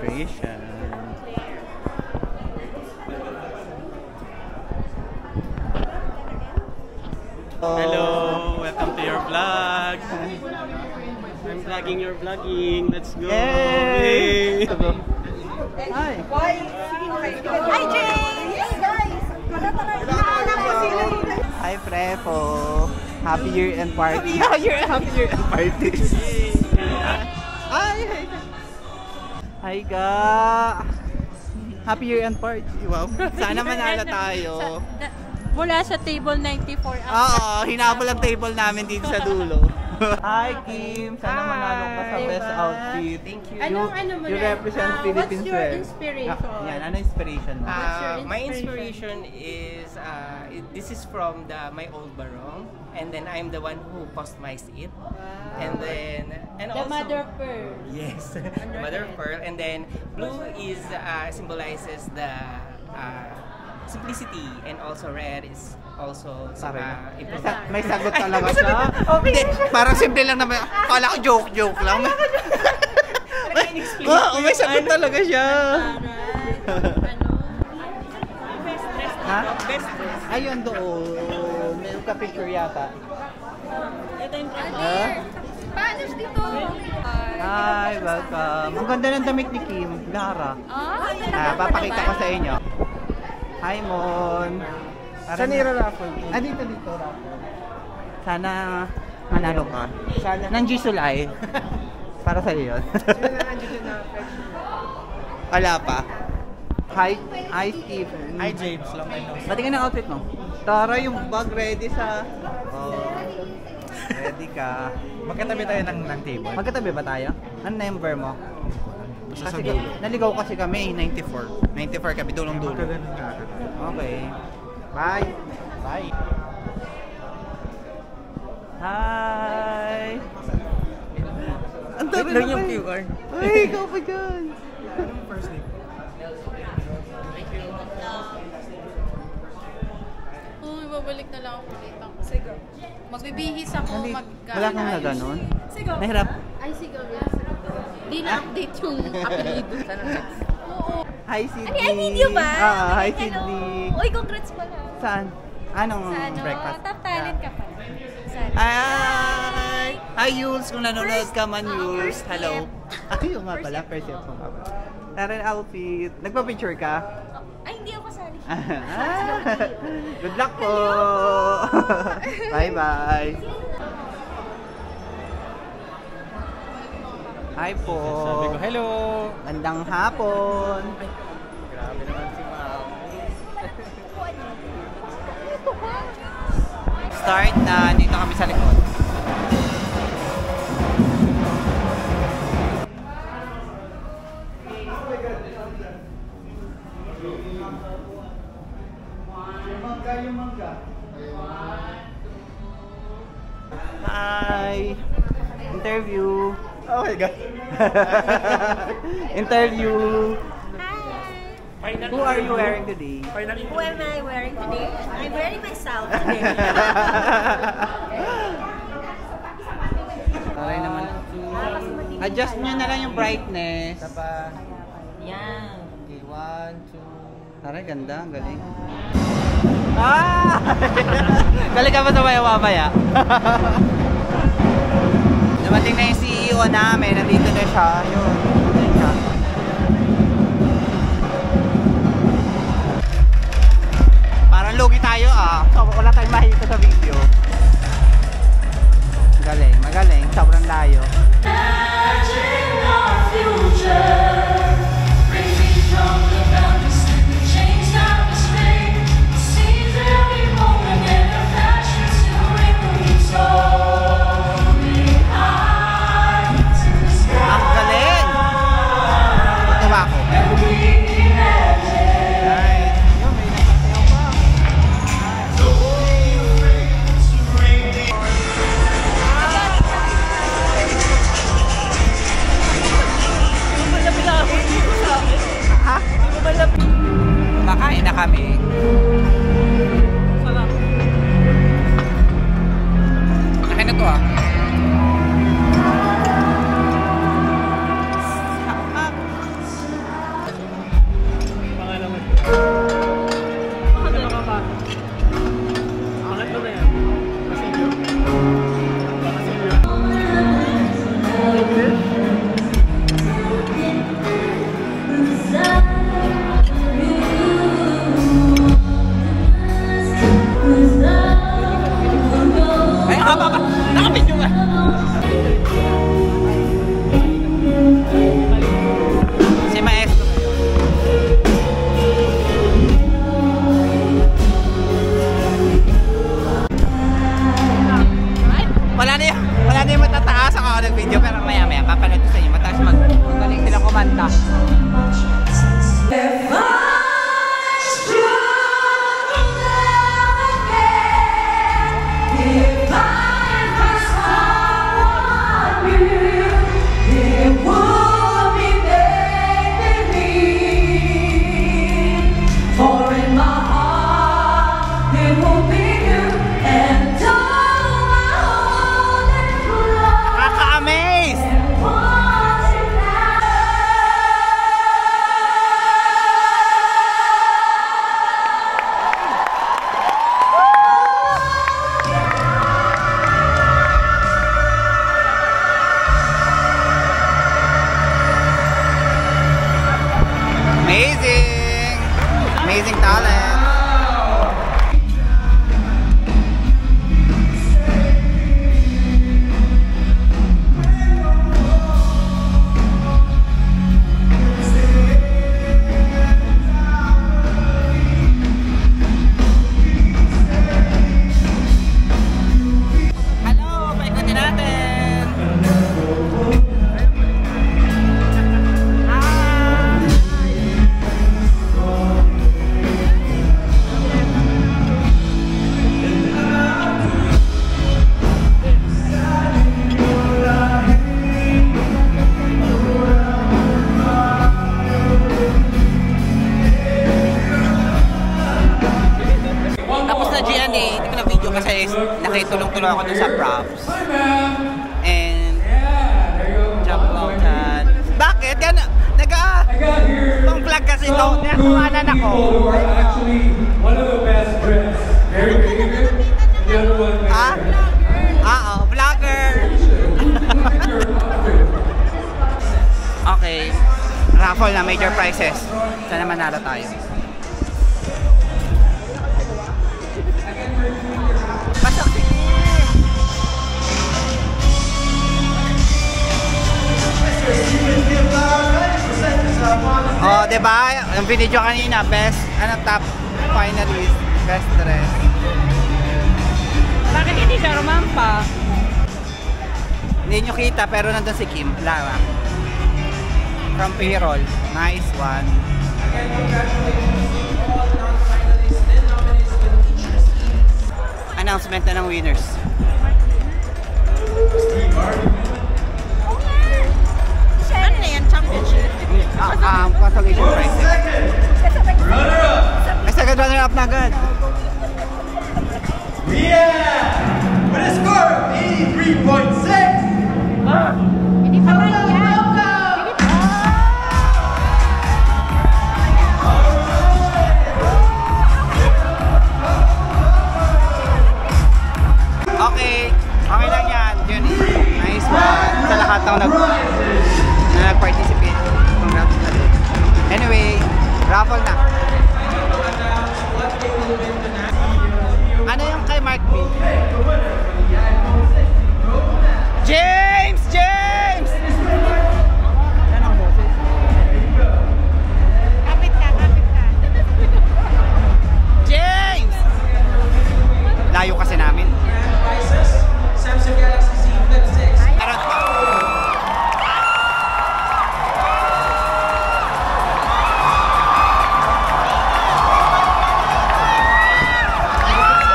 celebration. Hello, welcome to your vlog. I'm vlogging your vlogging. Let's go. Yay! Hi. Hi, James! Hi, Prepo. Happy year-end party. Happy year-end party. Hi. Hi, Ga. Happy year-end party. Wow. Sana manalo tayo. Mula sa table 94 ang Oo, hinabol ang table namin dito sa dulo. Hi, Kim. Sana manalo ka sa best outfit. Thank you. Ano mo You represent Philippines well. What's your inspiration? Yan, ano inspiration mo? My inspiration is this is from my old barong, and then I'm the one who customized it. And then The also mother of pearl. yes, the mother of pearl. And then blue is symbolizes the simplicity, and also red is also May sagot talaga siya. Okay. Parang simple lang naman. Kala ko joke lang. Oo, may sagot talaga siya. Ha? best dress. Ayun doon. May ka-picture yata. Ito yung Panos dito? Hi, welcome. Ang ganda ng damit ni Kim, Lara. Papakita ko sa inyo. Hi, Mon. Saan nira-raffle? Dito, raffle. Sana manalo ka. Sana. Nang Gisulay. Para sa iyo yun. Wala pa. Hi, Stephen. Hi, James. Long time no see. Pati ka ng outfit mo. Tara, yung bag ready sa... Oh, ready ka. Magkatabi tayo ng table. Magkatabi ba tayo? Ang number mo? Basta Kasi sa dulo. naligaw kasi kami, 94. 94 kami, dulong-dulo. Okay. Bye. Bye. Hi. Ang dami lang na yung ba? QR. Ay, ikaw pa dyan. Anong first name? Uy, babalik na lang ako dito. Sige. Magbibihis ako, Wala kang na ganun? Nahirap. Ay, sige. Di na-update yung apelido sa next. Oo. Hi, Sydney. Ay, video ba? Hi, Hello. Sydney. Uy, congrats pala. Saan? Anong Sa ano? breakfast? Top talent ka pa. Saan? Hi! Hi, Yules! Kung nanonood ka man, Yules. first Hello. step. Ay, yung nga pala. First step mo nga pala. Tara, outfit. Nagpa-picture ka? Ay, hindi ako sali. Good luck po! Bye-bye! Hi po! Sabi ko, hello! Magandang hapon! Grabe naman si Ma'am. Start na dito kami sa likod. Yung mangga. Hi! Interview! Oh my God! Interview! Hi! Who are you wearing today? Who am I wearing today? I'm wearing myself today. Taray naman. Adjust nyo na lang yung brightness. Yan. Okay, 1, 2. Taray, ganda. Ang galing. Ah! Galing ka ba sa maya-mamaya? Dumating na yung CEO namin. Nandito na siya. Yun. Nandito siya. Parang lugi tayo So, wala tayong makikita sa video. Magaling, magaling. Sobrang layo. Ang galing! Tuwa ko. Nice. Yun, may nakasayaw pa. Ha? Makain na kami. Laki na to kanta. Amazing talent. Hello, paikutin natin. Tapos na GNA, hindi ko na video kasi nakitulong-tulong ako dun sa props. And jump out dyan. Bakit? Gano'n? Pang vlog kasi ito. Nakakuhanan ako. Actually, one of the best dressed. Very David. And the other one, Ha? Oo, vlogger. Okay. Raffle na, major prizes. Sana manalo tayo. Pasok si oh, diba? Yung video kanina, best, top finalist, best dress. Bakit hindi siya rumampa? Hindi nyo kita, pero nandun si Kim, Lara. From payroll. Nice one. Announcement na ng winners. Ano na yan? Championship? Consolation prize. May second runner-up na agad. Yeah! With a score of 83.6! Hindi pa ba yan? Okay. Okay lang yan. Yun. Nice one. Sa lahat ng nag-participate. Congratulations. Anyway, raffle na. Ano yung kay Mark B? James! James! Yan ang boses. Kapit ka, kapit ka. James! Layo kasi namin. Samsung Galaxy Z Flip 6. Meron pa.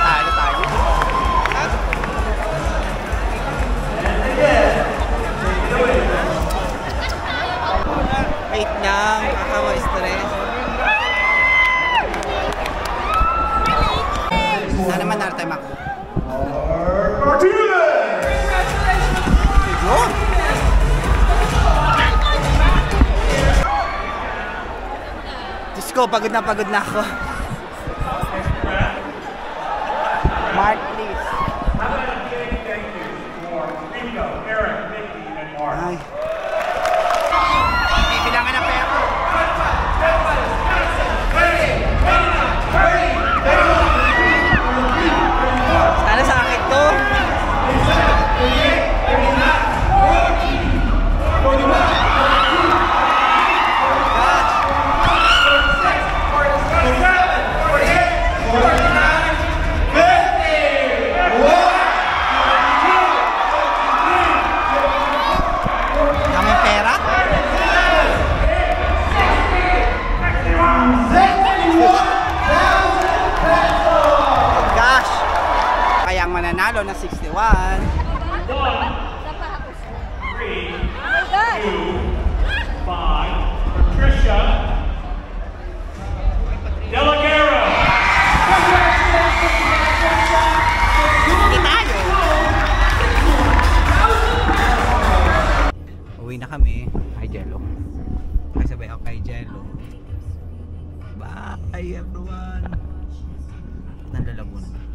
Talo tayo. Wait lang, nakaka-stress. Sana naman natin tayo makuha. Yun! Diyos ko, pagod na ako. Mark, please. Ay. Bibilangan ng pera. Sana sa akin to. kami. Hi, Jello. Kasabay ako kay Jello. Bye, everyone. Nanlalabo na.